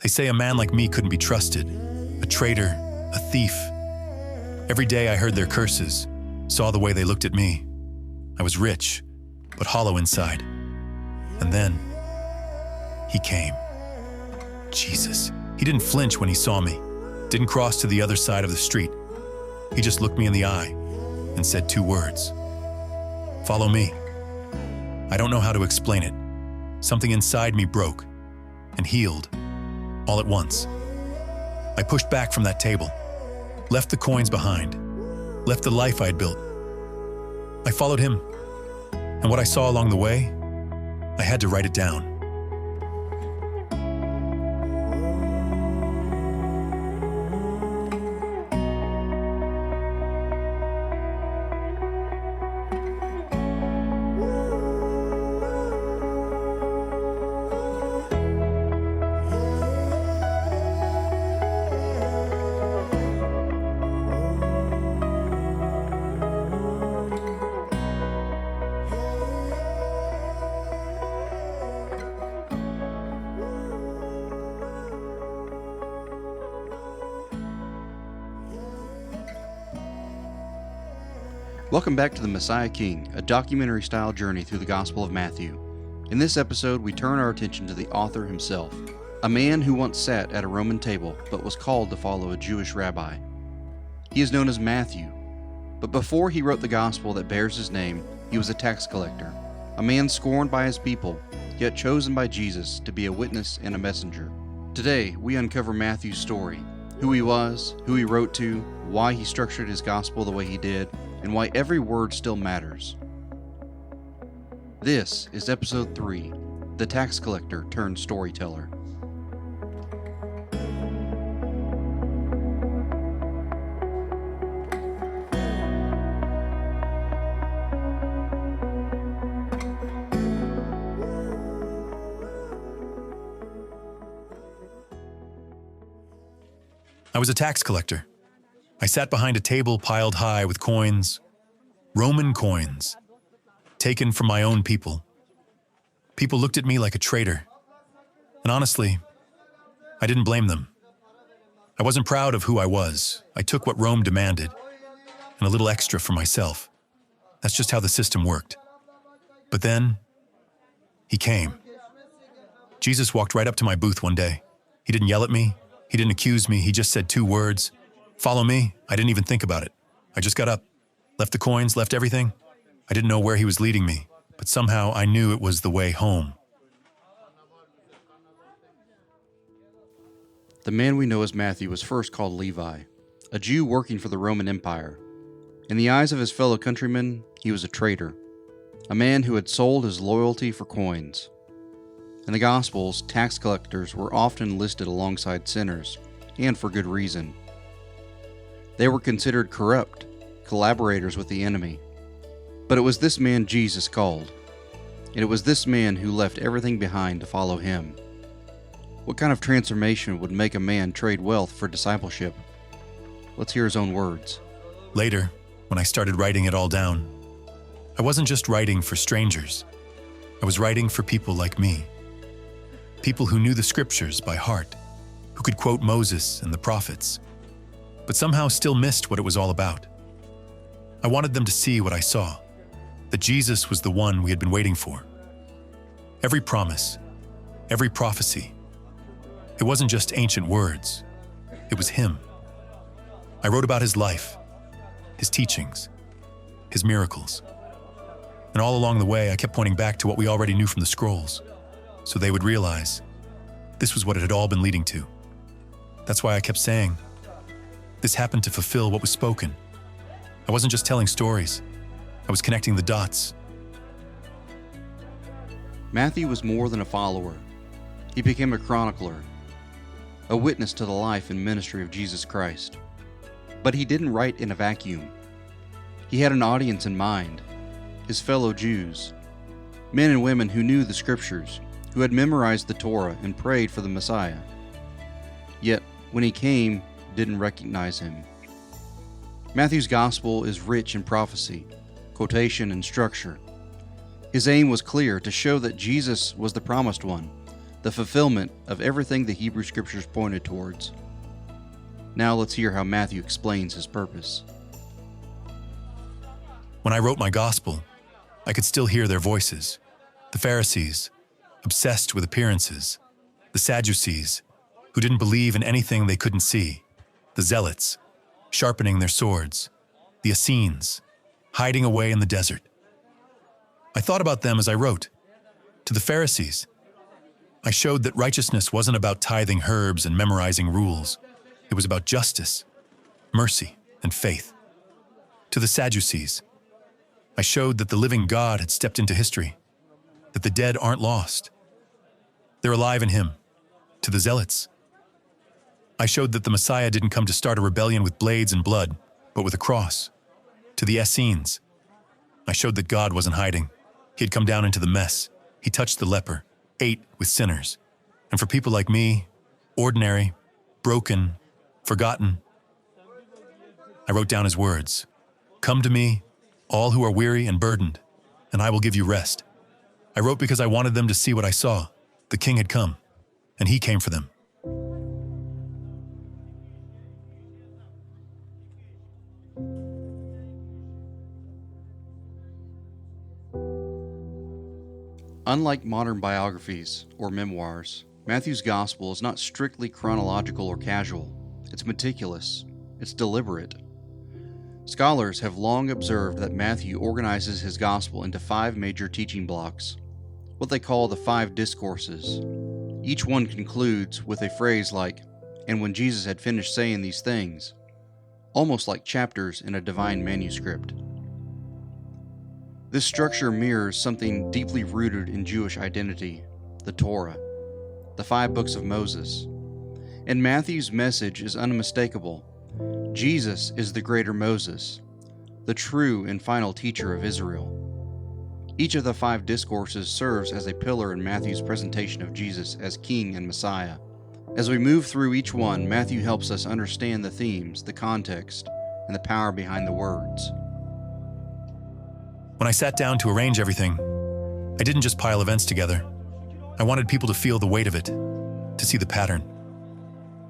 They say a man like me couldn't be trusted, a traitor, a thief. Every day I heard their curses, saw the way they looked at me. I was rich, but hollow inside. And then, he came. Jesus. He didn't flinch when he saw me, didn't cross to the other side of the street. He just looked me in the eye and said 2 words. Follow me. I don't know how to explain it. Something inside me broke and healed all at once. I pushed back from that table, left the coins behind, left the life I had built. I followed him, and what I saw along the way, I had to write it down. Welcome back to The Messiah King, a documentary-style journey through the Gospel of Matthew. In this episode, we turn our attention to the author himself, a man who once sat at a Roman table but was called to follow a Jewish rabbi. He is known as Matthew, but before he wrote the Gospel that bears his name, he was a tax collector, a man scorned by his people, yet chosen by Jesus to be a witness and a messenger. Today, we uncover Matthew's story, who he was, who he wrote to, why he structured his Gospel the way he did, and why every word still matters. This is episode 3, The Tax Collector Turned Storyteller. I was a tax collector. I sat behind a table piled high with coins, Roman coins, taken from my own people. People looked at me like a traitor. And honestly, I didn't blame them. I wasn't proud of who I was. I took what Rome demanded, and a little extra for myself. That's just how the system worked. But then, he came. Jesus walked right up to my booth one day. He didn't yell at me. He didn't accuse me. He just said 2 words. Follow me. I didn't even think about it. I just got up, left the coins, left everything. I didn't know where he was leading me, but somehow I knew it was the way home. The man we know as Matthew was first called Levi, a Jew working for the Roman Empire. In the eyes of his fellow countrymen, he was a traitor, a man who had sold his loyalty for coins. In the Gospels, tax collectors were often listed alongside sinners, and for good reason. They were considered corrupt, collaborators with the enemy. But it was this man Jesus called, and it was this man who left everything behind to follow him. What kind of transformation would make a man trade wealth for discipleship? Let's hear his own words. Later, when I started writing it all down, I wasn't just writing for strangers. I was writing for people like me. People who knew the scriptures by heart, who could quote Moses and the prophets, but somehow still missed what it was all about. I wanted them to see what I saw, that Jesus was the one we had been waiting for. Every promise, every prophecy, it wasn't just ancient words, it was him. I wrote about his life, his teachings, his miracles. And all along the way, I kept pointing back to what we already knew from the scrolls, so they would realize this was what it had all been leading to. That's why I kept saying, this happened to fulfill what was spoken. I wasn't just telling stories. I was connecting the dots. Matthew was more than a follower. He became a chronicler, a witness to the life and ministry of Jesus Christ. But he didn't write in a vacuum. He had an audience in mind, his fellow Jews, men and women who knew the scriptures, who had memorized the Torah and prayed for the Messiah. Yet, when he came, didn't recognize him. Matthew's gospel is rich in prophecy, quotation, and structure. His aim was clear: to show that Jesus was the promised one, the fulfillment of everything the Hebrew Scriptures pointed towards. Now let's hear how Matthew explains his purpose. When I wrote my gospel, I could still hear their voices. The Pharisees, obsessed with appearances. The Sadducees, who didn't believe in anything they couldn't see. The Zealots, sharpening their swords. The Essenes, hiding away in the desert. I thought about them as I wrote. To the Pharisees, I showed that righteousness wasn't about tithing herbs and memorizing rules. It was about justice, mercy, and faith. To the Sadducees, I showed that the living God had stepped into history, that the dead aren't lost. They're alive in Him. To the Zealots, I showed that the Messiah didn't come to start a rebellion with blades and blood, but with a cross. To the Essenes, I showed that God wasn't hiding. He had come down into the mess. He touched the leper, ate with sinners. And for people like me, ordinary, broken, forgotten, I wrote down His words. Come to me, all who are weary and burdened, and I will give you rest. I wrote because I wanted them to see what I saw. The King had come, and He came for them. Unlike modern biographies or memoirs, Matthew's gospel is not strictly chronological or casual. It's meticulous. It's deliberate. Scholars have long observed that Matthew organizes his gospel into 5 major teaching blocks, what they call the 5 discourses. Each one concludes with a phrase like, "And when Jesus had finished saying these things," almost like chapters in a divine manuscript. This structure mirrors something deeply rooted in Jewish identity, the Torah, the 5 books of Moses. And Matthew's message is unmistakable. Jesus is the greater Moses, the true and final teacher of Israel. Each of the 5 discourses serves as a pillar in Matthew's presentation of Jesus as King and Messiah. As we move through each one, Matthew helps us understand the themes, the context, and the power behind the words. When I sat down to arrange everything, I didn't just pile events together. I wanted people to feel the weight of it, to see the pattern.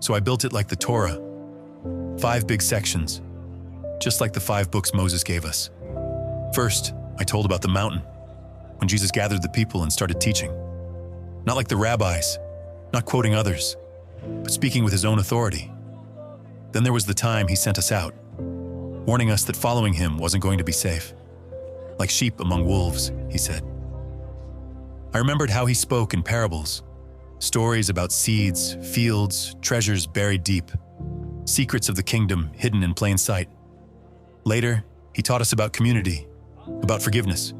So I built it like the Torah, 5 big sections, just like the 5 books Moses gave us. First, I told about the mountain, when Jesus gathered the people and started teaching. Not like the rabbis, not quoting others, but speaking with His own authority. Then there was the time He sent us out, warning us that following Him wasn't going to be safe. Like sheep among wolves, He said. I remembered how He spoke in parables, stories about seeds, fields, treasures buried deep, secrets of the kingdom hidden in plain sight. Later, He taught us about community, about forgiveness,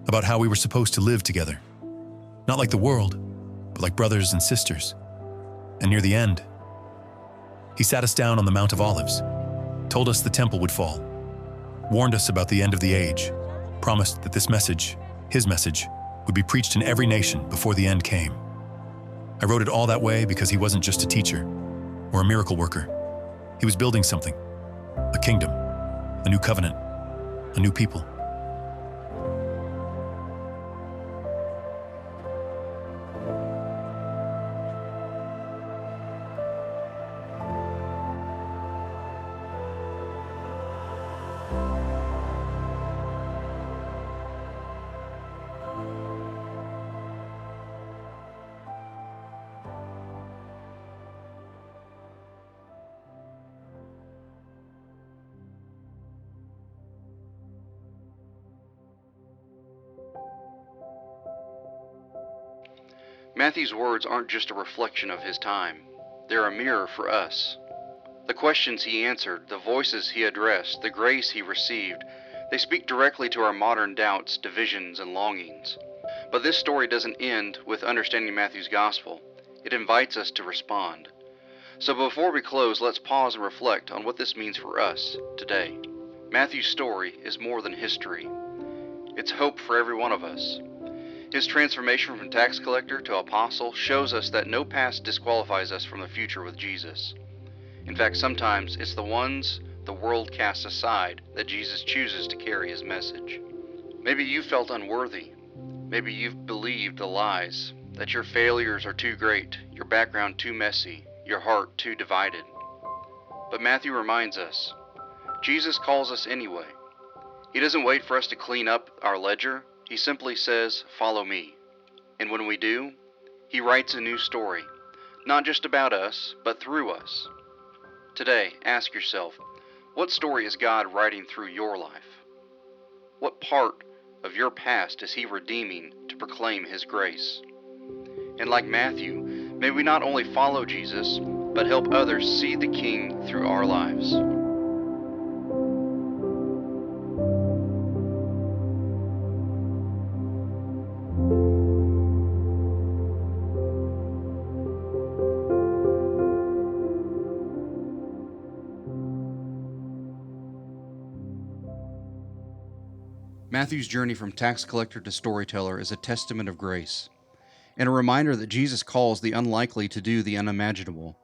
about how we were supposed to live together. Not like the world, but like brothers and sisters. And near the end, He sat us down on the Mount of Olives, told us the temple would fall, warned us about the end of the age, promised that this message, His message, would be preached in every nation before the end came. I wrote it all that way because He wasn't just a teacher or a miracle worker. He was building something, a kingdom, a new covenant, a new people. Matthew's words aren't just a reflection of his time. They're a mirror for us. The questions he answered, the voices he addressed, the grace he received, they speak directly to our modern doubts, divisions, and longings. But this story doesn't end with understanding Matthew's gospel. It invites us to respond. So before we close, let's pause and reflect on what this means for us today. Matthew's story is more than history. It's hope for every one of us. His transformation from tax collector to apostle shows us that no past disqualifies us from the future with Jesus. In fact, sometimes it's the ones the world casts aside that Jesus chooses to carry His message. Maybe you felt unworthy. Maybe you've believed the lies, that your failures are too great, your background too messy, your heart too divided. But Matthew reminds us, Jesus calls us anyway. He doesn't wait for us to clean up our ledger. He simply says, "Follow me." And when we do, he writes a new story, not just about us, but through us. Today, ask yourself, what story is God writing through your life? What part of your past is he redeeming to proclaim his grace? And like Matthew, may we not only follow Jesus, but help others see the King through our lives. Matthew's journey from tax collector to storyteller is a testament of grace, and a reminder that Jesus calls the unlikely to do the unimaginable.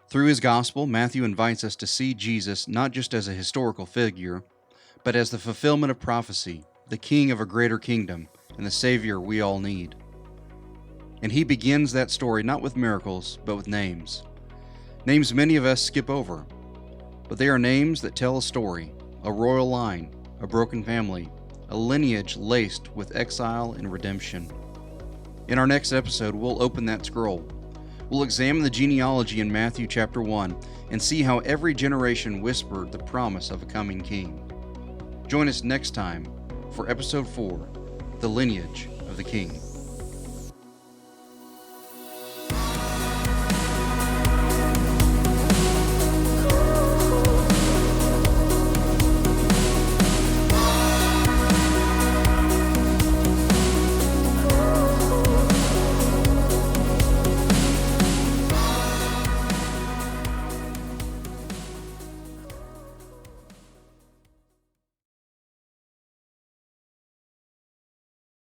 Through his gospel, Matthew invites us to see Jesus not just as a historical figure, but as the fulfillment of prophecy, the king of a greater kingdom, and the Savior we all need. And he begins that story not with miracles, but with names. Names many of us skip over, but they are names that tell a story, a royal line, a broken family, a lineage laced with exile and redemption. In our next episode, we'll open that scroll. We'll examine the genealogy in Matthew chapter 1 and see how every generation whispered the promise of a coming king. Join us next time for episode 4, The Lineage of the King.